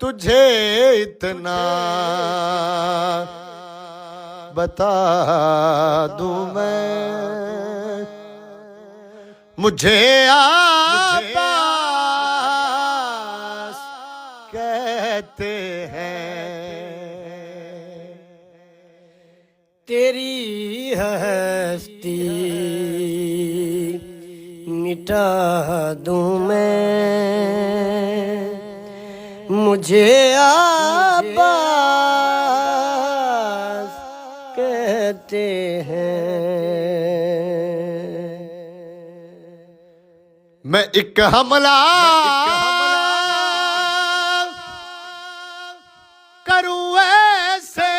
तुझे इतना बता दूं मैं, मुझे आबास कहते हैं। तेरी हस्ती मिटा दूं मैं, मुझे आबास कहते हैं। मैं एक हमला करूं ऐसे,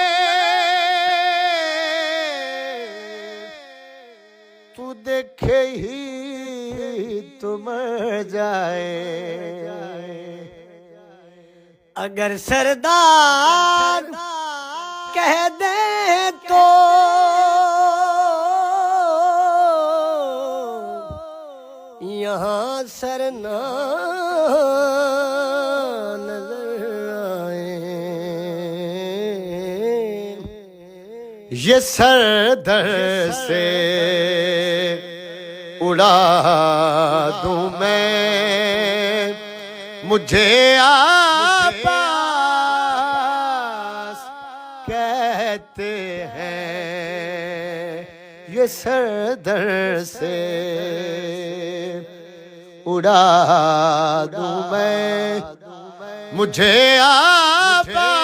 तू देखे ही तो मर जाए। अगर सरदार कह दे तो यहाँ सरना नजर आए। ये सर दर से उड़ा दूं मैं, मुझे आबास कहते हैं। ये सर दर से उड़ा दूं मैं, मुझे आबास